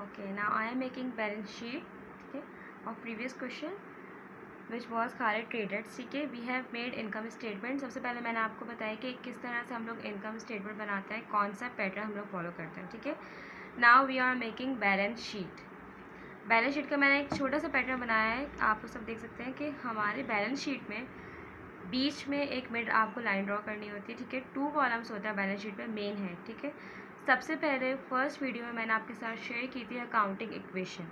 Okay, now I am making balance sheet, okay, of previous question which was Khalid Traders. ठीक है, we have made income statement. सबसे पहले मैंने आपको बताया कि किस तरह से हम लोग income statement बनाते हैं, कौन सा पैटर्न हम लोग फॉलो करते हैं. ठीक है, now we are making balance sheet. Balance sheet का मैंने एक छोटा सा पैटर्न बनाया है. आप सब देख सकते हैं कि हमारे बैलेंस शीट में बीच में एक मिड आपको लाइन ड्रॉ करनी होती है. ठीक है, 2 कॉलम्स होता है बैलेंस शीट में, मेन है. ठीक है, सबसे पहले फर्स्ट वीडियो में मैंने आपके साथ शेयर की थी अकाउंटिंग इक्वेशन.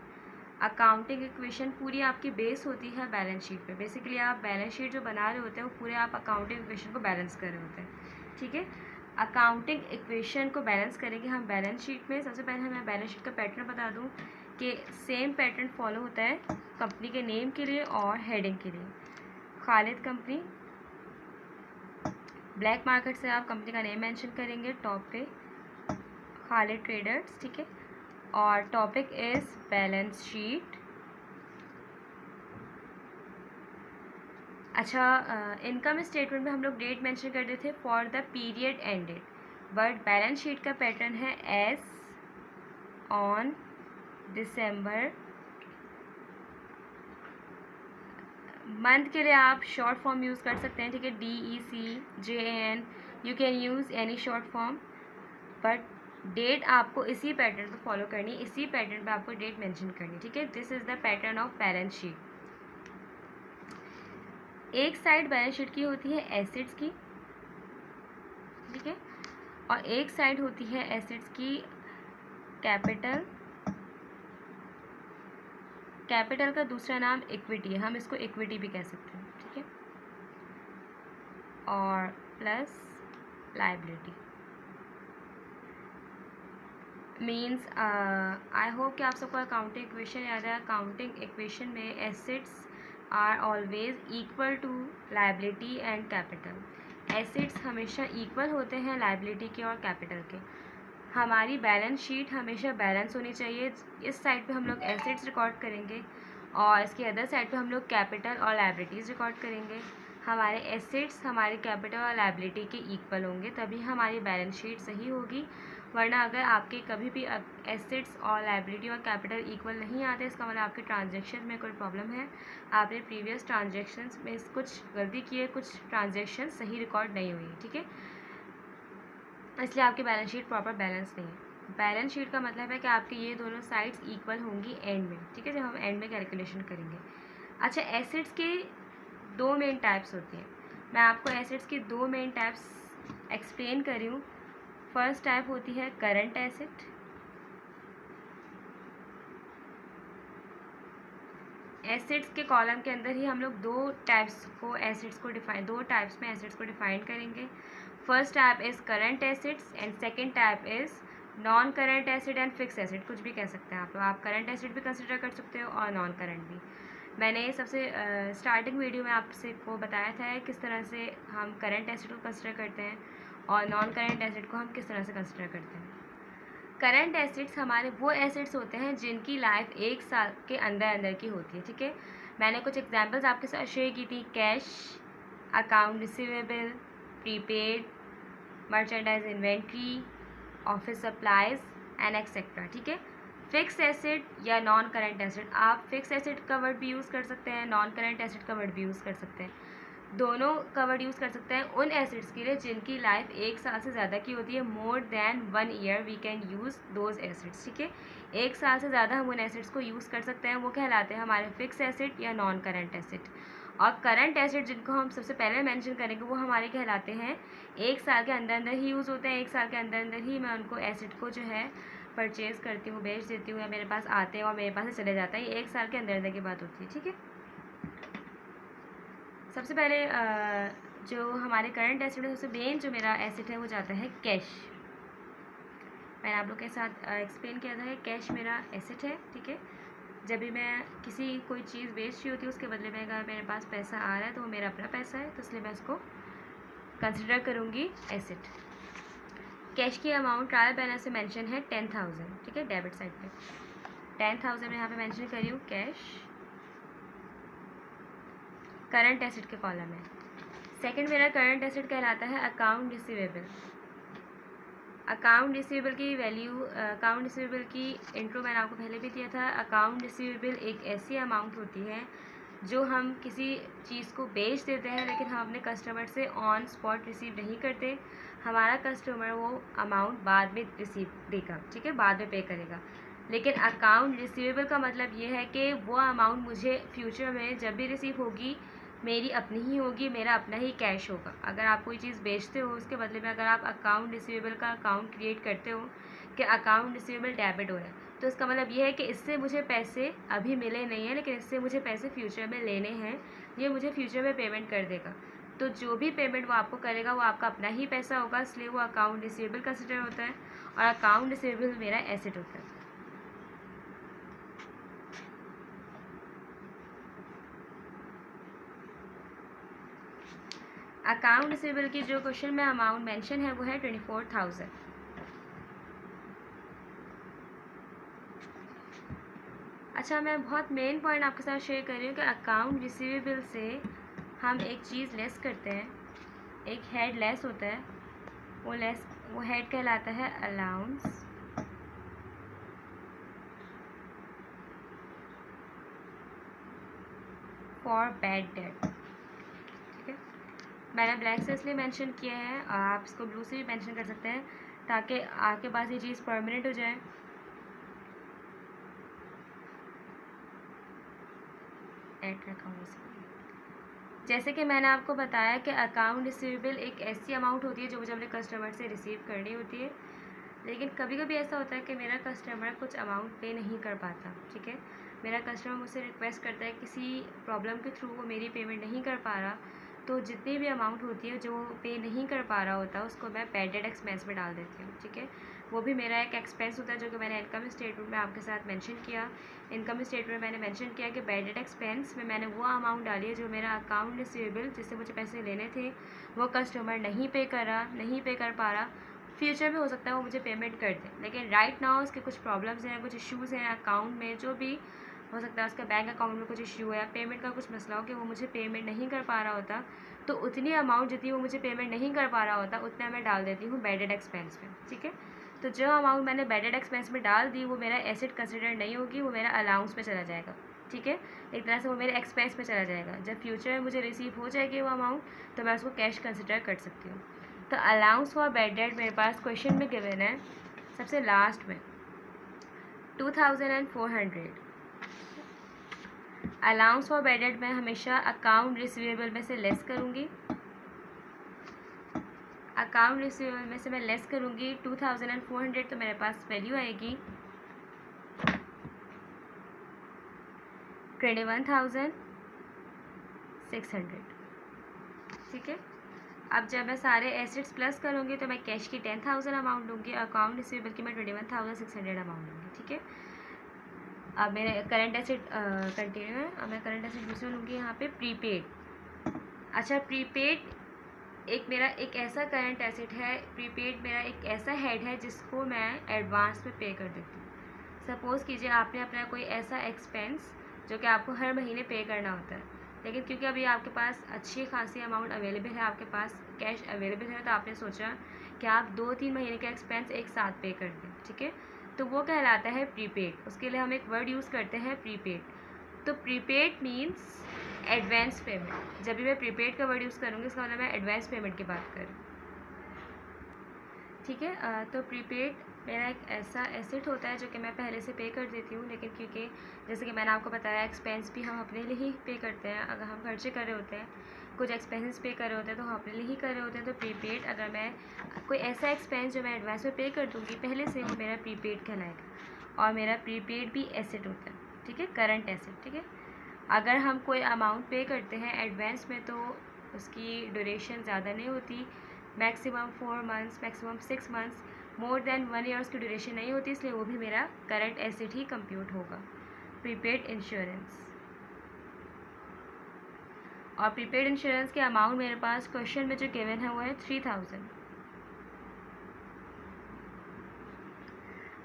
अकाउंटिंग इक्वेशन पूरी आपकी बेस होती है बैलेंस शीट पे. बेसिकली आप बैलेंस शीट जो बना रहे होते हैं वो पूरे आप अकाउंटिंग इक्वेशन को बैलेंस कर रहे होते हैं. ठीक है, अकाउंटिंग इक्वेशन को बैलेंस करेंगे हम बैलेंस शीट में. सबसे पहले मैं बैलेंस शीट का पैटर्न बता दूँ कि सेम पैटर्न फॉलो होता है कंपनी के नेम के लिए और हेडिंग के लिए. खालिद कंपनी, ब्लैक मार्केट से आप कंपनी का नेम मेंशन करेंगे टॉप पे, खालिद ट्रेडर्स. ठीक है, और टॉपिक इज बैलेंस शीट. अच्छा, इनकम स्टेटमेंट में हम लोग डेट मेंशन कर रहे थे for the period ended, but balance sheet का पैटर्न है एस ऑन दिसंबर. मंथ के लिए आप शॉर्ट फॉर्म यूज़ कर सकते हैं. ठीक है, DECJAN, you can use any short form, but date आपको इसी पैटर्न पे फॉलो करनी, इसी पैटर्न पे आपको डेट मेंशन करनी. ठीक है, this is the pattern of balance sheet. एक साइड बैलेंस शीट की होती है एसेट्स की, ठीक है, और एक साइड होती है एसेट्स की कैपिटल. कैपिटल का दूसरा नाम इक्विटी है, हम इसको इक्विटी भी कह सकते हैं. ठीक है, और plus liability. Means I hope कि आप सबको अकाउंटिंग इक्वेशन याद है. अकाउंटिंग इक्वेशन में assets are always equal to liability and capital. Assets हमेशा इक्वल होते हैं लायबिलिटी के और कैपिटल के. हमारी बैलेंस शीट हमेशा बैलेंस होनी चाहिए. इस साइड पे हम लोग एसेट्स रिकॉर्ड करेंगे और इसके अदर साइड पे हम लोग कैपिटल और लायबिलिटीज़ रिकॉर्ड करेंगे. हमारे एसेट्स हमारे कैपिटल और लायबिलिटी के इक्वल होंगे तभी हमारी बैलेंस शीट सही होगी. वरना अगर आपके कभी भी एसेट्स और लायबिलिटी और कैपिटल इक्वल नहीं आते, इसका मतलब आपके ट्रांजैक्शन में कोई प्रॉब्लम है. आपने प्रीवियस ट्रांजैक्शंस में कुछ गलती की है, कुछ ट्रांजैक्शन सही रिकॉर्ड नहीं हुई. ठीक है, इसलिए आपकी बैलेंस शीट प्रॉपर बैलेंस नहीं है. बैलेंस शीट का मतलब है कि आपकी ये दोनों साइड्स इक्वल होंगी एंड में. ठीक है, जब हम एंड में कैलकुलेशन करेंगे. अच्छा, एसेट्स के 2 मेन टाइप्स होती हैं. मैं आपको एसेट्स की 2 मेन टाइप्स एक्सप्लेन कर रही हूँ. फर्स्ट टाइप होती है करंट एसेट. एसेट्स के कॉलम के अंदर ही हम लोग 2 टाइप्स में एसेट्स को डिफाइन करेंगे. First type is current assets and second type is non current asset and fix asset. कुछ भी कह सकते हैं आप करंट एसेट भी कंसिडर कर सकते हो और नॉन करंट भी. मैंने सबसे स्टार्टिंग वीडियो में आपसे को बताया था किस तरह से हम करंट एसेट को कंसिडर करते हैं और नॉन करंट एसेट को हम किस तरह से कंसिडर करते हैं. करंट एसेट्स हमारे वो एसेट्स होते हैं जिनकी लाइफ 1 साल के अंदर की होती है. ठीक है, मैंने कुछ एग्जांपल्स आपके साथ शेयर की थी. Cash, account receivable, prepaid, merchandise inventory, office supplies and etcetera. ठीक है, फिक्स एसेट या नॉन करंट एसेट, आप फिक्स एसेट का वर्ड भी यूज़ कर सकते हैं, नॉन करंट एसेट का वर्ड भी यूज़ कर सकते हैं. दोनों का वर्ड यूज़ कर सकते हैं उन एसेट्स के लिए जिनकी लाइफ 1 साल से ज़्यादा की होती है. More than 1 year we can use those assets. ठीक है, 1 साल से ज़्यादा हम उन एसेट्स को यूज़ कर सकते हैं. वो कहलाते हैं हमारे फिक्स एसेट या नॉन करंट एसेट. और करंट एसेट जिनको हम सबसे पहले मेंशन करेंगे वो हमारे कहलाते हैं 1 साल के अंदर ही यूज़ होते हैं. 1 साल के अंदर ही मैं उनको एसेट को जो है परचेज़ करती हूँ, बेच देती हूँ, या मेरे पास आते हैं और मेरे पास से चले जाता है. ये 1 साल के अंदर की बात होती है. ठीक है, सबसे पहले जो हमारे करंट एसेट है, सबसे मेन जो मेरा एसेट है वो जाता है कैश. मैंने आप लोग के साथ एक्सप्लेन किया था कि कैश मेरा एसेट है. ठीक है, जब भी मैं कोई चीज़ बेच रही होती हूँ उसके बदले में अगर मेरे पास पैसा आ रहा है तो वो मेरा अपना पैसा है, तो इसलिए मैं उसको कंसिडर करूँगी एसेट. कैश की अमाउंट ट्रायल बैलेंस से मेंशन है 10,000. ठीक है, डेबिट साइड पे 10,000 मैं यहाँ पे मेंशन कर रही हूँ. कैश करंट एसेट के कॉलम में. सेकंड मेरा करंट एसेट कहलाता है अकाउंट रिसीवेबल. अकाउंट रिसीवेबल की वैल्यू, अकाउंट रिसीवेबल की इंट्रो मैंने आपको पहले भी दिया था। अकाउंट रिसीवेबल एक ऐसी अमाउंट होती है जो हम किसी चीज़ को बेच देते हैं लेकिन हम अपने कस्टमर से ऑन स्पॉट रिसीव नहीं करते। हमारा कस्टमर वो अमाउंट बाद में रिसीव देगा, ठीक है, बाद में पे करेगा। लेकिन अकाउंट रिसीवेबल का मतलब ये है कि वो अमाउंट मुझे फ्यूचर में जब भी रिसीव होगी मेरी अपनी ही होगी, मेरा अपना ही कैश होगा। अगर आप कोई चीज़ बेचते हो उसके बदले में अगर आप अकाउंट रिसीवेबल का अकाउंट क्रिएट करते हो कि अकाउंट रिसीवेबल डेबिट हो रहा है, तो इसका मतलब ये है कि इससे मुझे पैसे अभी मिले नहीं हैं लेकिन इससे मुझे पैसे फ्यूचर में लेने हैं, ये मुझे फ्यूचर में पेमेंट कर देगा। तो जो भी पेमेंट वो आपको करेगा वो आपका अपना ही पैसा होगा, इसलिए वो अकाउंट रिसीवेबल कंसिडर होता है और अकाउंट रिसीवेबल मेरा एसेट होता है। अकाउंट रिसीवेबल की जो क्वेश्चन में अमाउंट मेंशन है वो है 24,000। अच्छा, मैं बहुत मेन पॉइंट आपके साथ शेयर कर रही हूँ कि अकाउंट रिसीवेबल से हम एक चीज़ लेस करते हैं, एक हेड लेस होता है, वो हेड कहलाता है अलाउंस फॉर बैड डेट। ठीक है, मैंने ब्लैक से इसलिए मेंशन किया है, आप इसको ब्लू से भी मेंशन कर सकते हैं ताकि आपके पास ये चीज़ परमानेंट हो जाए। जैसे कि मैंने आपको बताया कि अकाउंट रिसीवेबल एक ऐसी अमाउंट होती है जो मुझे अपने कस्टमर से रिसीव करनी होती है, लेकिन कभी कभी ऐसा होता है कि मेरा कस्टमर कुछ अमाउंट पे नहीं कर पाता। ठीक है, मेरा कस्टमर मुझसे रिक्वेस्ट करता है, किसी प्रॉब्लम के थ्रू वो मेरी पेमेंट नहीं कर पा रहा, तो जितनी भी अमाउंट होती है जो पे नहीं कर पा रहा होता उसको मैं बैड डेट एक्सपेंस में डाल देती हूँ। ठीक है, वो भी मेरा एक एक्सपेंस होता है जो कि मैंने इनकम स्टेटमेंट में आपके साथ मेंशन किया। इनकम स्टेटमेंट में मैंने मेंशन किया कि बैड डेट एक्सपेंस में मैंने वो अमाउंट डाली है जो मेरा अकाउंट रिसीवेबल जिससे मुझे पैसे लेने थे वो कस्टमर नहीं पे कर पा रहा। फ्यूचर में हो सकता है वो मुझे पेमेंट कर दे, लेकिन राइट नाउ उसके कुछ प्रॉब्लम्स हैं, कुछ इश्यूज़ हैं अकाउंट में, जो भी हो सकता है उसका बैंक अकाउंट में कुछ इश्यू है या पेमेंट का कुछ मसला हो कि वो मुझे पेमेंट नहीं कर पा रहा होता, तो उतनी अमाउंट जितनी वो मुझे पेमेंट नहीं कर पा रहा होता उतना मैं डाल देती हूँ बैड डेट एक्सपेंस में। ठीक है, तो जो अमाउंट मैंने बैड डेट एक्सपेंस में डाल दी वो मेरा एसेट कंसिडर नहीं होगी, वो मेरा अलाउंस में चला जाएगा। ठीक है, एक तरह से वो मेरे एक्सपेंस में चला जाएगा। जब फ्यूचर में मुझे रिसीव हो जाएगी वो अमाउंट तो मैं उसको कैश कंसिडर कर सकती हूँ। तो अलाउंस फॉर बैड डेट मेरे पास क्वेश्चन में गिवन है सबसे लास्ट में 2400। अलाउंस फॉर बैड डेट मैं हमेशा अकाउंट रिसीवेबल में से लेस करूँगी, अकाउंट रिसीवेबल में से मैं लेस करूँगी 2400, तो मेरे पास वैल्यू आएगी 21,600। ठीक है, अब जब मैं सारे एसेट्स प्लस करूँगी तो मैं कैश की 10,000 अमाउंट दूँगी, अकाउंट रिसीवेबल की मैं 21,600 अमाउंट दूँगी। ठीक है, अब मेरे करंट एसेट कंटिन्यू है। अब मैं करंट एसेट दूसरा लूँगी यहाँ पे प्रीपेड। अच्छा, प्रीपेड मेरा एक ऐसा करंट एसेट है, प्रीपेड मेरा एक ऐसा हेड है जिसको मैं एडवांस में पे कर देती हूँ। सपोज़ कीजिए आपने अपना कोई ऐसा एक्सपेंस जो कि आपको हर महीने पे करना होता है, लेकिन क्योंकि अभी आपके पास अच्छी खासी अमाउंट अवेलेबल है, आपके पास कैश अवेलेबल है, तो आपने सोचा कि आप 2-3 महीने का एक्सपेंस एक साथ पे कर दें। ठीक है, तो वो कहलाता है प्रीपेड। उसके लिए हम एक वर्ड यूज़ करते हैं प्रीपेड। तो प्रीपेड मीन्स एडवांस पेमेंट। जब भी मैं प्रीपेड का वर्ड यूज़ करूँगी इसका मतलब मैं एडवांस पेमेंट की बात करूँ। ठीक है, तो प्रीपेड मेरा एक ऐसा एसेट होता है जो कि मैं पहले से पे कर देती हूँ, लेकिन क्योंकि जैसे कि मैंने आपको बताया एक्सपेंस भी हम अपने लिए ही पे करते हैं। अगर हम खर्चे कर रहे होते हैं, कुछ एक्सपेंसेस पे कर रहे होते हैं तो हम अपने लिए ही कर रहे होते हैं। तो प्रीपेड अगर मैं कोई ऐसा एक्सपेंस जो मैं एडवांस में पे कर दूँगी पहले से, वो मेरा प्रीपेड कहलाएगा और मेरा प्रीपेड भी एसेट होता है। ठीक है, करंट एसेट। ठीक है, अगर हम कोई अमाउंट पे करते हैं एडवांस में तो उसकी ड्यूरेशन ज़्यादा नहीं होती, मैक्सिमम 4 मंथ्स, मैक्सिमम 6 मंथ्स, मोर देन 1 ईयर्स की ड्यूरेशन नहीं होती, इसलिए वो भी मेरा करंट एसेट ही कंप्यूट होगा। प्रीपेड इंश्योरेंस, और प्रीपेड इंश्योरेंस के अमाउंट मेरे पास क्वेश्चन में जो गिवन है वो है 3000।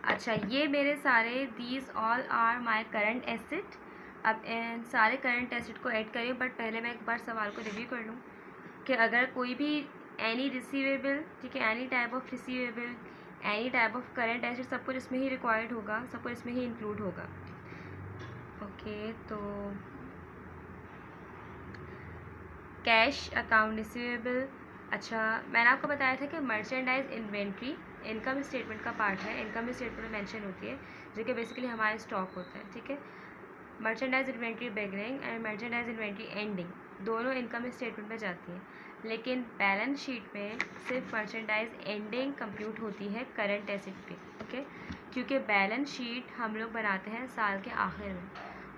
अच्छा, ये मेरे सारे these all are my current asset. अब इन सारे करंट एसेट को ऐड करिए, बट पहले मैं एक बार सवाल को रिव्यू कर लूँ कि अगर कोई भी एनी रिसीवेबल, ठीक है, any type of receivable, any type of current asset सब कुछ इसमें ही रिक्वायर्ड होगा, सब कुछ इसमें ही इंक्लूड होगा। ओके, तो कैश, अकाउंट रिसीवेबल। अच्छा, मैंने आपको बताया था कि मर्चेंडाइज इन्वेंट्री इनकम स्टेटमेंट का पार्ट है, इनकम स्टेटमेंट में मेंशन होती है, जो कि बेसिकली हमारा स्टॉक होता है। ठीक है, merchandise inventory beginning and merchandise inventory ending दोनों इनकम स्टेटमेंट में जाती हैं, लेकिन बैलेंस शीट में सिर्फ मर्चेंडाइज एंडिंग कंप्यूट होती है करंट एसेट पे। ओके, क्योंकि बैलेंस शीट हम लोग बनाते हैं साल के आखिर में,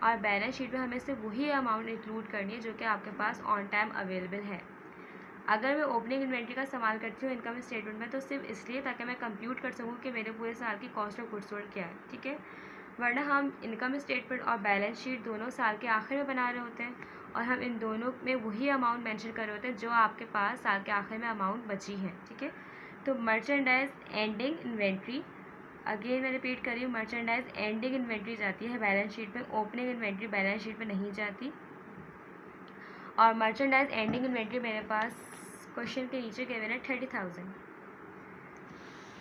और बैलेंस शीट में हमें सिर्फ वही अमाउंट इंक्लूड करनी है जो कि आपके पास ऑन टाइम अवेलेबल है। अगर मैं ओपनिंग इन्वेंट्री का इस्तेमाल करती हूँ इनकम स्टेटमेंट में, तो सिर्फ इसलिए ताकि मैं कंप्यूट कर सकूँ कि मेरे पूरे साल की कॉस्ट ऑफ गुड्स सोल्ड क्या है। ठीक है, वरना हम इनकम स्टेटमेंट और बैलेंस शीट दोनों साल के आखिर में बना रहे होते हैं, और हम इन दोनों में वही अमाउंट मेंशन कर रहे होते हैं जो आपके पास साल के आखिर में अमाउंट बची है। ठीक है, तो मर्चेंडाइज एंडिंग इन्वेंट्री, अगेन मैं रिपीट कर रही हूँ, मर्चेंडाइज एंडिंग इन्वेंट्री जाती है बैलेंस शीट में, ओपनिंग इन्वेंट्री बैलेंस शीट में नहीं जाती। और मर्चेंडाइज एंडिंग इन्वेंट्री मेरे पास क्वेश्चन के नीचे गिवन है 30,000,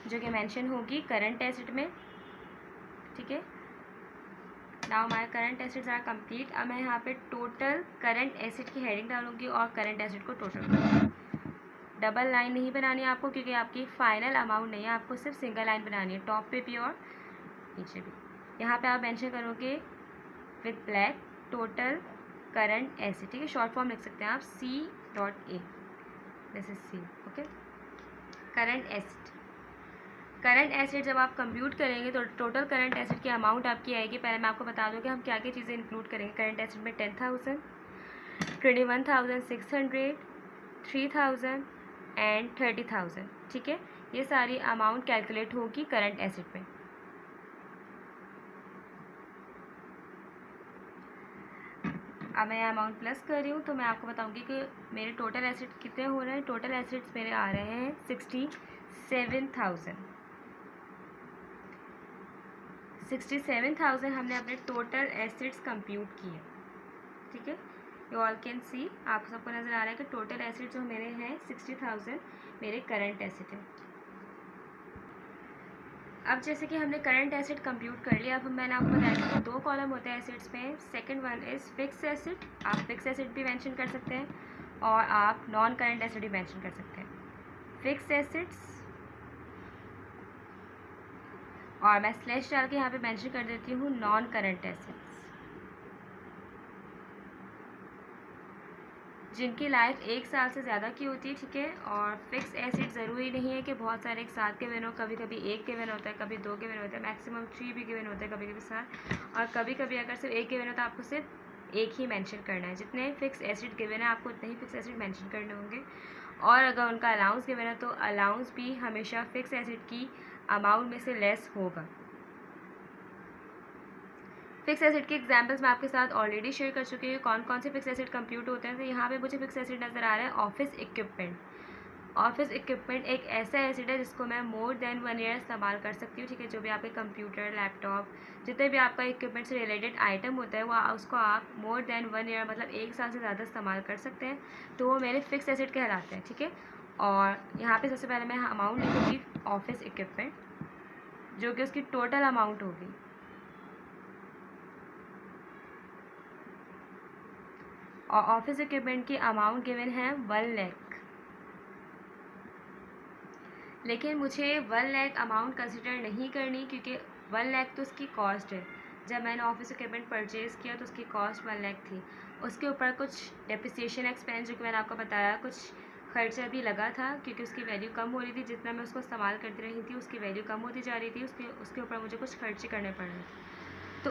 जो कि मेंशन होगी करंट एसेट में। ठीक है, now my current assets are complete. अब मैं यहाँ पे टोटल करंट एसेट की हेडिंग डालूंगी और करंट एसेट को टोटल करूँगी। डबल लाइन नहीं बनानी है आपको, क्योंकि आपकी फाइनल अमाउंट नहीं है, आपको सिर्फ सिंगल लाइन बनानी है, टॉप पे भी और नीचे भी। यहाँ पे आप मेंशन करोगे with black total current asset. ठीक है, शॉर्ट फॉर्म लिख सकते हैं आप C.A, this is C। Okay, current asset, current asset जब आप कंप्यूट करेंगे तो टोटल करंट एसेट की अमाउंट आपकी आएगी। पहले मैं आपको बता दूँ कि हम क्या क्या चीज़ें इंक्लूड करेंगे करंट एसेट में। 10,000, 21,600, 3,000 एंड 30,000। ठीक है, ये सारी अमाउंट कैलकुलेट होगी करंट एसेट में। अब मैं अमाउंट प्लस कर रही हूँ, तो मैं आपको बताऊँगी कि मेरे टोटल एसेट कितने हो रहे हैं। टोटल एसेट्स मेरे आ रहे हैं 67,000। 67,000 हमने अपने टोटल एसेट्स कंप्यूट किए। ठीक है, यू ऑल कैन सी, आप सबको नज़र आ रहा है कि टोटल एसेट्स जो मेरे हैं 60,000 मेरे करंट एसेट है। अब जैसे कि हमने करंट एसेट कंप्यूट कर लिया, अब मैंने आपको बताया कि दो कॉलम होते हैं एसेट्स में। Second one is fix asset, आप फिक्स एसेट भी मेंशन कर सकते हैं और आप नॉन करंट एसेट भी मेंशन कर सकते हैं। फिक्स एसेट्स, और मैं स्लैश डाल के यहाँ पे मेंशन कर देती हूँ नॉन करंट एसेट्स, जिनकी लाइफ 1 साल से ज़्यादा की होती है। ठीक है, और फिक्स एसेट ज़रूरी नहीं है कि बहुत सारे एक साथ गिवन हो, कभी कभी 1 गिवन होता है, कभी 2 गिवन होता है, मैक्सिमम 3 भी गिवन होता है कभी कभी 7, और कभी कभी अगर सिर्फ 1 गिवन होता है आपको सिर्फ 1 ही मेंशन करना है। जितने फिक्स एसेट गिवन है आपको उतने ही फिक्स एसेट मेंशन करने होंगे, और अगर उनका अलाउंस गिवन है तो अलाउंस भी हमेशा फिक्स एसेट की अमाउंट में से लेस होगा। फिक्स एसेट के एग्जांपल्स मैं आपके साथ ऑलरेडी शेयर कर चुकी हूँ, कौन कौन से फिक्स एसेट कंप्यूट होते हैं। तो यहाँ पे मुझे फिक्स एसेट नज़र आ रहा है ऑफिस इक्विपमेंट। ऑफिस इक्विपमेंट एक ऐसा एसेट है जिसको मैं मोर देन 1 ईयर इस्तेमाल कर सकती हूँ। ठीक है, जो भी आपके कंप्यूटर, लैपटॉप, जितने भी आपका इक्विपमेंट से रिलेटेड आइटम होता है वो उसको आप मोर देन 1 ईयर मतलब 1 साल से ज़्यादा इस्तेमाल कर सकते हैं, तो वो मेरे फिक्स एसेट कहलाते हैं। ठीक है, और यहाँ पर सबसे पहले मैं अमाउंट लिखूँगी ऑफिस इक्विपमेंट, जो कि उसकी टोटल अमाउंट होगी। और ऑफिस इक्विपमेंट की अमाउंट गिवन है 1 लाख, लेकिन मुझे 1 लाख अमाउंट कंसिडर नहीं करनी, क्योंकि 1 लाख तो उसकी कॉस्ट है। जब मैंने ऑफिस इक्विपमेंट परचेज़ किया तो उसकी कॉस्ट 1 लाख थी। उसके ऊपर कुछ डेप्रिसिएशन एक्सपेंस, जो कि मैंने आपको बताया, कुछ खर्चा भी लगा था, क्योंकि उसकी वैल्यू कम हो रही थी। जितना मैं उसको इस्तेमाल करती रही थी उसकी वैल्यू कम होती जा रही थी, उसके ऊपर मुझे कुछ खर्चे करने पड़ रहे थे। तो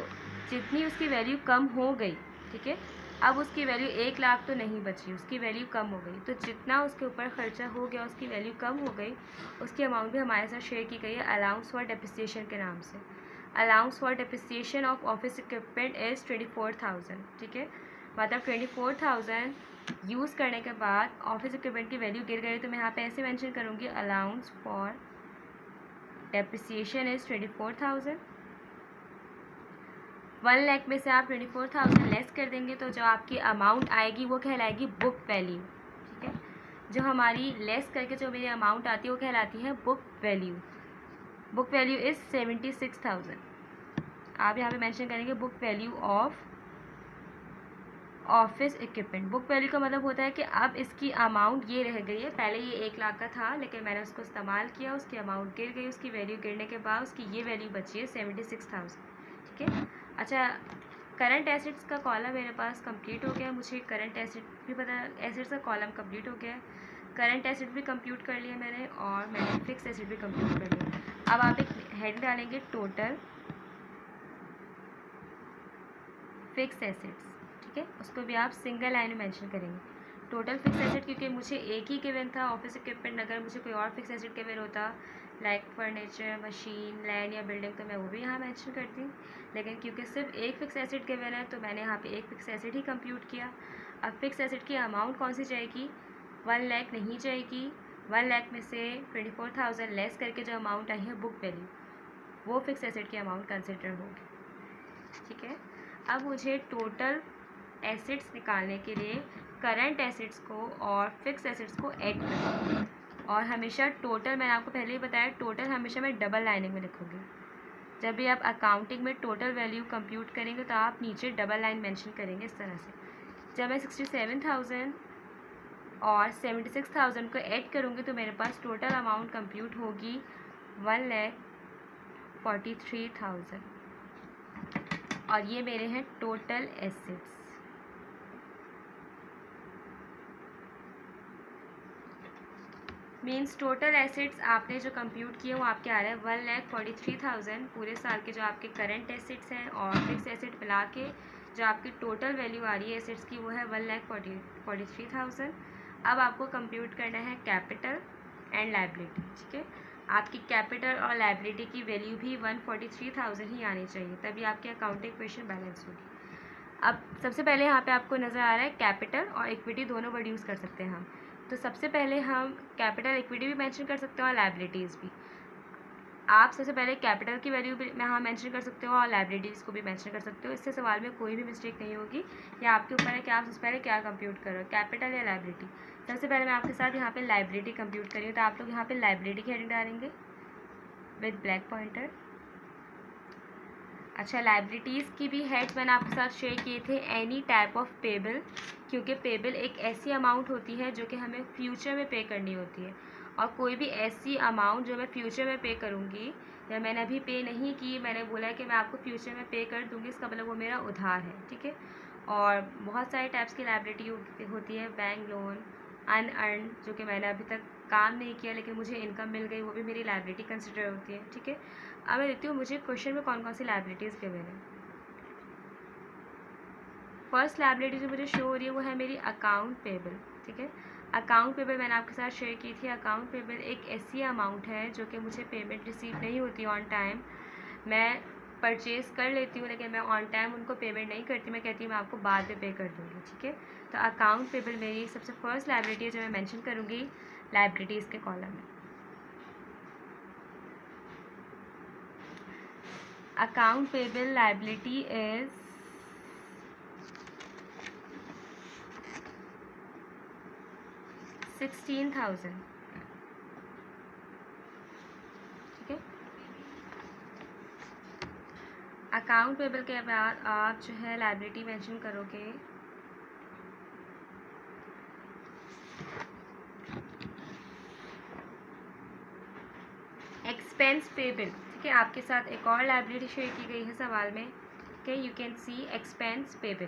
जितनी उसकी वैल्यू कम हो गई, ठीक है, अब उसकी वैल्यू 1 लाख तो नहीं बची, उसकी वैल्यू कम हो गई। तो जितना उसके ऊपर खर्चा हो गया, उसकी वैल्यू कम हो गई, उसकी अमाउंट भी हमारे साथ शेयर की गई है अलाउंस फॉर डेप्रिसिएशन के नाम से। Allowance for depreciation of office equipment is 24,000। ठीक है, मतलब 24,000 यूज़ करने के बाद ऑफिस इक्विपमेंट की वैल्यू गिर गई, तो मैं यहाँ पे ऐसे मेंशन करूँगी allowance for depreciation is 24,000। 1 lakh में से आप 24,000 लेस कर देंगे, तो जो आपकी अमाउंट आएगी वो कहलाएगी बुक वैल्यू। ठीक है, जो हमारी लेस करके जो मेरी अमाउंट आती है वो कहलाती है book value. Book value is 76,000। आप यहाँ पे मेंशन करेंगे book value of office equipment. Book value का मतलब होता है कि अब इसकी अमाउंट ये रह गई है, पहले ये 1 लाख का था लेकिन मैंने उसको इस्तेमाल किया, उसकी अमाउंट गिर गई, उसकी वैल्यू गिरने के बाद उसकी ये वैल्यू बची है 76,000। ठीक है। अच्छा, करंट एसेट्स का कॉलम मेरे पास कंप्लीट हो गया, मुझे करंट एसेट भी पता, एसेट्स का कॉलम कंप्लीट हो गया है, करंट एसेट भी कंप्यूट कर लिया मैंने और मैंने फिक्स एसेट भी कंप्यूट कर लिया। अब आप एक हेड डालेंगे टोटल फिक्स एसेट्स। ठीक है, उसको भी आप सिंगल लाइन में मेंशन करेंगे, टोटल फिक्स एसेट, क्योंकि मुझे एक ही गिवन था ऑफिस इक्विपमेंट। अगर मुझे कोई और फिक्स एसेट गिवन होता लाइक फर्नीचर, मशीन, लैंड या बिल्डिंग, तो मैं वो भी यहाँ मेंशन करती, लेकिन क्योंकि सिर्फ एक फिक्स एसेट गिवन है तो मैंने यहाँ पे एक फिक्स एसेट ही कंप्यूट किया। अब फिक्स एसेट की अमाउंट कौन सी जाएगी, 1 लाख नहीं जाएगी, 1 लाख में से 24,000 लेस करके जो अमाउंट आई है बुक वैल्यू, वो फिक्स एसेट की अमाउंट कंसिडर होगी। ठीक है। अब मुझे टोटल एसेट्स निकालने के लिए करंट एसेट्स को और फिक्स एसेट्स को ऐड करना, और हमेशा टोटल, मैंने आपको पहले ही बताया टोटल हमेशा मैं डबल लाइनिंग में लिखूँगी। जब भी आप अकाउंटिंग में टोटल वैल्यू कंप्यूट करेंगे तो आप नीचे डबल लाइन मेंशन करेंगे इस तरह से। जब मैं 67,000 और 76,000 को ऐड करूँगी तो मेरे पास टोटल अमाउंट कंप्यूट होगी 1,43,000, और ये मेरे हैं total assets. Means total assets आपने जो कंप्यूट किए वो आपके आ रहे हैं 1,43,000 पूरे साल के, जो आपके करंट एसेट्स हैं और फिक्स एसेट मिला के जो आपकी टोटल वैल्यू आ रही है एसेट्स की वो है 1,43,000। अब आपको कंप्यूट करना है कैपिटल एंड लायबिलिटी। ठीक है, आपकी कैपिटल और लायबिलिटी की वैल्यू भी 143,000 ही आनी चाहिए, तभी आपकी अकाउंटिंग इक्वेशन बैलेंस होगी। अब सबसे पहले यहाँ पे आपको नज़र आ रहा है कैपिटल और इक्विटी दोनों वर्ड यूज़ कर सकते हैं हम। तो सबसे पहले हम कैपिटल इक्विटी भी मेंशन कर सकते हो और लायबिलिटीज़ भी। आप सबसे पहले कैपिटल की वैल्यू भी यहाँ मेंशन कर सकते हो और लायबिलिटीज़ को भी मेंशन कर सकते हो, इससे सवाल में कोई भी मिस्टेक नहीं होगी। या आपके ऊपर है कि आप सबसे पहले क्या कंप्यूट करो, कैपिटल या लायबिलिटी। सबसे पहले मैं आपके साथ यहाँ पे लायबिलिटी कंप्यूट करी हूँ, तो आप लोग यहाँ पे लायबिलिटी की हेडिंग डालेंगे विद ब्लैक पॉइंटर। अच्छा, लायबिलिटीज़ की भी हेड्स मैंने आपके साथ शेयर किए थे, एनी टाइप ऑफ पेबल, क्योंकि पेबल एक ऐसी अमाउंट होती है जो कि हमें फ्यूचर में पे करनी होती है, और कोई भी ऐसी अमाउंट जो मैं फ्यूचर में पे करूँगी या मैंने अभी पे नहीं की, मैंने बोला है कि मैं आपको फ्यूचर में पे कर दूँगी, इसका मतलब वो मेरा उधार है। ठीक है। और बहुत सारे टाइप्स की लायबिलिटी होती है, बैंक लोन, अनअर्न, जो कि मैंने अभी तक काम नहीं किया लेकिन मुझे इनकम मिल गई, वो भी मेरी लायबिलिटी कंसिडर होती है। ठीक है। अब मैं देखती हूँ मुझे क्वेश्चन में कौन कौन सी लायबिलिटीज़ गिवन है। फर्स्ट लायबिलिटी जो मुझे शो हो रही है वो है मेरी अकाउंट पेबल। ठीक है, अकाउंट पेबल मैंने आपके साथ शेयर की थी। अकाउंट पेबल एक ऐसी अमाउंट है जो कि मुझे पेमेंट रिसीव नहीं होती ऑन टाइम, मैं परचेज़ कर लेती हूँ लेकिन मैं ऑन टाइम उनको पेमेंट नहीं करती, मैं कहती हूँ मैं आपको बाद में पे कर दूँगी। ठीक है, तो अकाउंट पेबल मेरी सबसे फर्स्ट लायबिलिटी है जो मैं मेंशन करूँगी लायबिलिटीज़ के कॉलम में। Account payable liability is 16,000। ठीक है, अकाउंट पेबल के बाद आप जो है लायबिलिटी मेंशन करोगे एक्सपेंस पेबल। ठीक है, आपके साथ एक और लायबिलिटी शेयर की गई है सवाल में कि you can see expense payable,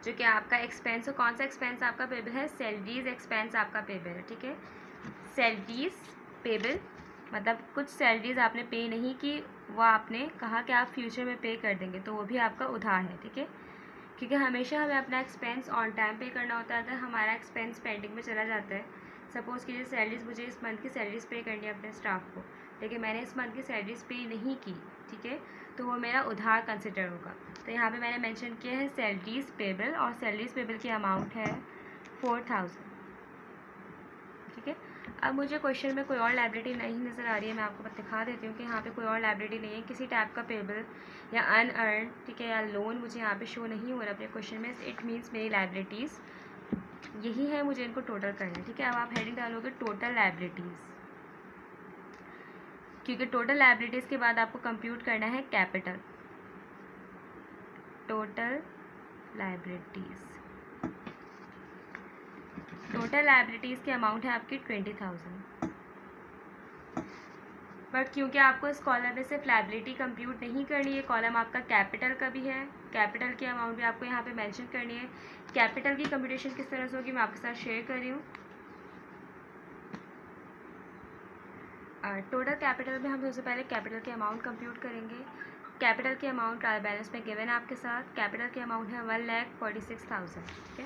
जो कि आपका एक्सपेंस हो। कौन सा एक्सपेंस आपका पेबल है, सैलरीज एक्सपेंस आपका पेबल है। ठीक है, सैलरीज पेबल मतलब कुछ सैलरीज आपने पे नहीं की, वो आपने कहा कि आप फ्यूचर में पे कर देंगे, तो वो भी आपका उधार है। ठीक है, क्योंकि हमेशा हमें अपना एक्सपेंस ऑन टाइम पे करना होता है। अगर हमारा एक्सपेंस पेंडिंग में चला जाता है, सपोज़ कीजिए सैलरीज, मुझे इस मंथ की सैलरीज पे करनी है अपने स्टाफ को, लेकिन मैंने इस मंथ की सैलरीज पे नहीं की, ठीक है, तो वो मेरा उधार कंसिडर होगा। तो यहाँ पे मैंने मेंशन किया है सैलरीज पेबल, और सैलरीज पेबल की अमाउंट है 4,000। ठीक है, अब मुझे क्वेश्चन में कोई और लायबिलिटी नहीं नज़र आ रही है, मैं आपको दिखा देती हूँ कि यहाँ पे कोई और लायबिलिटी नहीं है किसी टाइप का पेबल या अनअर्न, ठीक है, या लोन मुझे यहाँ पे शो नहीं हो रहा अपने क्वेश्चन में। इट मीन्स मेरी लायबिलिटीज़ यही है, मुझे इनको टोटल करना है, ठीक है। अब आप हेडिंग डालोगे टोटल लायबिलिटीज़, क्योंकि टोटल लायबिलिटीज़ के बाद आपको कंप्यूट करना है capital. Total liabilities, total liabilities की अमाउंट है आपकी 20,000। बट क्योंकि आपको इस कॉलम में सिर्फ लायबिलिटी कंप्यूट नहीं करनी है, कॉलम आपका कैपिटल का भी है, कैपिटल की अमाउंट भी आपको यहाँ पे मेंशन करनी है। कैपिटल की कंप्यूटेशन किस तरह से होगी मैं आपके साथ शेयर कर रही हूँ। टोटल कैपिटल में हम सबसे पहले कैपिटल की अमाउंट कंप्यूट करेंगे। कैपिटल की अमाउंट ट्रायल बैलेंस में गिवन है आपके साथ। कैपिटल की अमाउंट है 1,46,000, ठीक है।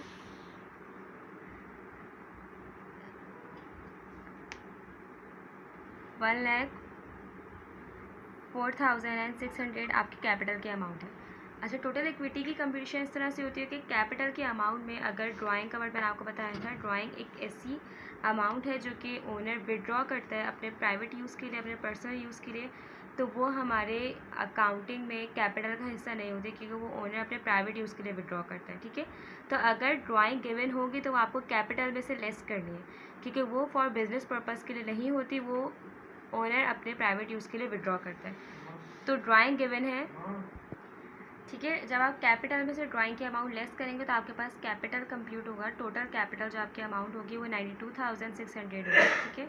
$1,04,600 आपकी कैपिटल की अमाउंट है। अच्छा, टोटल इक्विटी की कंप्यूटेशन इस तरह से होती है कि कैपिटल की अमाउंट में अगर ड्राइंग का वर्ड मैंने आपको बताया था, ड्राइंग एक ऐसी अमाउंट है जो कि ओनर विड्रॉ करता है अपने प्राइवेट यूज़ के लिए, अपने पर्सनल यूज़ के लिए, तो वो हमारे अकाउंटिंग में कैपिटल का हिस्सा नहीं होती, क्योंकि वो ओनर अपने प्राइवेट यूज़ के लिए विड्रॉ करता है, ठीक है। तो अगर ड्राइंग गिवन होगी तो वो आपको कैपिटल में से लेस करनी है, क्योंकि वो फॉर बिजनेस पर्पज़ के लिए नहीं होती, वो ओनर अपने प्राइवेट यूज़ के लिए विड्रॉ करता है। तो ड्राइंग गिवन है, ठीक है। जब आप कैपिटल में से ड्राइंग की अमाउंट लेस करेंगे तो आपके पास कैपिटल कंप्यूट होगा। टोटल कैपिटल जो आपकी अमाउंट होगी वो 92,600 होगी, ठीक है।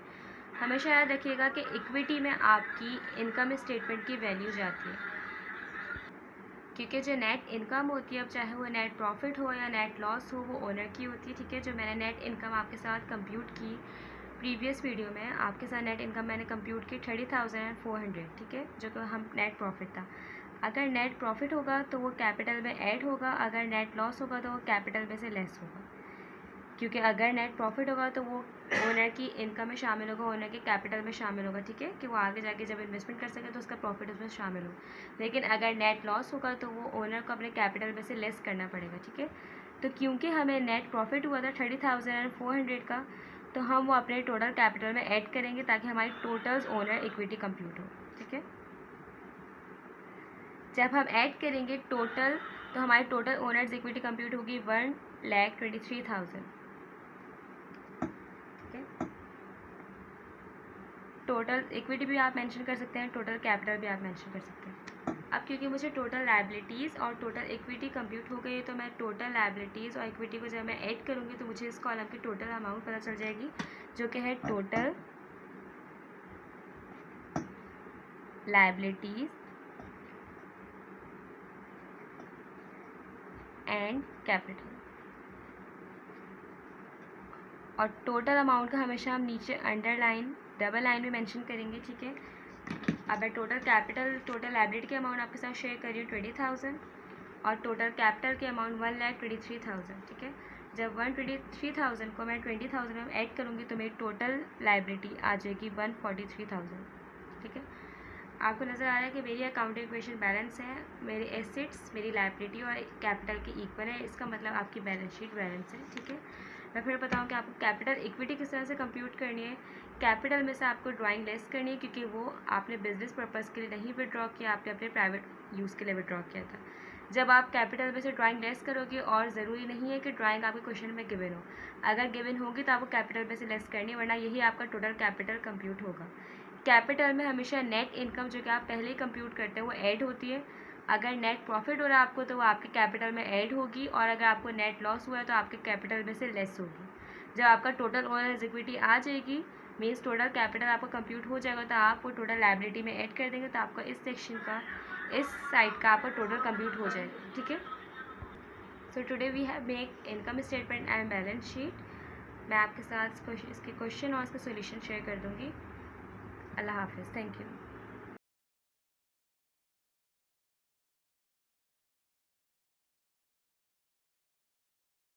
हमेशा याद रखिएगा कि इक्विटी में आपकी इनकम स्टेटमेंट की वैल्यू जाती है, क्योंकि जो नेट इनकम होती है, अब चाहे वो नेट प्रॉफिट हो या नेट लॉस हो, वो ओनर की होती है, ठीक है। जो मैंने नेट इनकम आपके साथ कंप्यूट की प्रीवियस वीडियो में, आपके साथ नेट इनकम मैंने कंप्यूट की 30,400, ठीक है, जो कि हम नेट प्रॉफिट था। अगर नेट प्रॉफिट होगा तो वो कैपिटल में ऐड होगा, अगर नेट लॉस होगा तो वो कैपिटल में से लेस होगा, क्योंकि अगर नेट प्रॉफिट होगा तो वो ओनर की इनकम में शामिल होगा, ओनर के कैपिटल में शामिल होगा, ठीक है, कि वो आगे जाके जब इन्वेस्टमेंट कर सके तो उसका प्रॉफिट उसमें शामिल हो। लेकिन अगर नेट लॉस होगा तो वो ओनर को अपने कैपिटल में से लेस करना पड़ेगा, ठीक है। तो क्योंकि हमें नेट प्रॉफिट हुआ था 30,400 का, तो हम वो अपने टोटल कैपिटल में ऐड करेंगे ताकि हमारी टोटल ओनर इक्विटी कंप्यूट हो, ठीक है। जब हम ऐड करेंगे टोटल, तो हमारी टोटल ओनर्स इक्विटी कंप्यूट होगी 1,23,000, ठीक है। टोटल इक्विटी भी आप मेंशन कर सकते हैं, टोटल कैपिटल भी आप मेंशन कर सकते हैं। अब क्योंकि मुझे टोटल लायबिलिटीज़ और टोटल इक्विटी कंप्यूट हो गई है, तो मैं टोटल लायबिलिटीज़ और इक्विटी को जब मैं ऐड करूँगी तो मुझे इस कॉलम की टोटल अमाउंट पता चल जाएगी, जो कि है टोटल लायबिलिटीज़ एंड कैपिटल। और टोटल अमाउंट का हमेशा हम नीचे अंडरलाइन डबल लाइन में मेंशन करेंगे, ठीक है। अब मैं टोटल कैपिटल, टोटल लायबिलिटी की अमाउंट आपके साथ शेयर कर रही हूँ 20,000, और टोटल कैपिटल की अमाउंट 1,23,000, ठीक है। जब 1,23,000 को मैं 20,000 में ऐड करूँगी तो मेरी टोटल लायबिलिटी आ जाएगी 1,43,000, ठीक है। आपको नज़र आ रहा है कि मेरी अकाउंटिंग इक्वेशन बैलेंस है, मेरे एसेट्स, मेरी लायबिलिटी और कैपिटल के इक्वल है, इसका मतलब आपकी बैलेंस शीट बैलेंस है, ठीक है। मैं फिर बताऊँ कि आपको कैपिटल इक्विटी किस तरह से कंप्यूट करनी है। कैपिटल में से आपको ड्राइंग लेस करनी है, क्योंकि वो आपने बिजनेस पर्पज़ के लिए नहीं विड्रॉ किया, आपने अपने प्राइवेट यूज़ के लिए विड्रॉ किया था। जब आप कैपिटल में से ड्राइंग लेस करोगे, और ज़रूरी नहीं है कि ड्राइंग आपके क्वेश्चन में गिवन हो, अगर गिवन होगी तो आपको कैपिटल में से लेस करनी है, वरना यही आपका टोटल कैपिटल कंप्यूट होगा। कैपिटल में हमेशा नेट इनकम जो कि आप पहले ही कंप्यूट करते हैं वो ऐड होती है। अगर नेट प्रॉफिट हो रहा है आपको तो वो आपके कैपिटल में ऐड होगी, और अगर आपको नेट लॉस हुआ है तो आपके कैपिटल में से लेस होगी। जब आपका टोटल ओनर्स इक्विटी आ जाएगी, मीन्स टोटल कैपिटल आपका कंप्यूट हो जाएगा, तो आप वो टोटल लायबिलिटी में ऐड कर देंगे, तो आपका इस सेक्शन का, इस साइड का आपका टोटल कंप्यूट हो जाएगा, ठीक है। So today we have make income statement and balance sheet. मैं आपके साथ इसके क्वेश्चन और इसका सोल्यूशन शेयर कर दूँगी। अल्लाह हाफिज़, थैंक यू।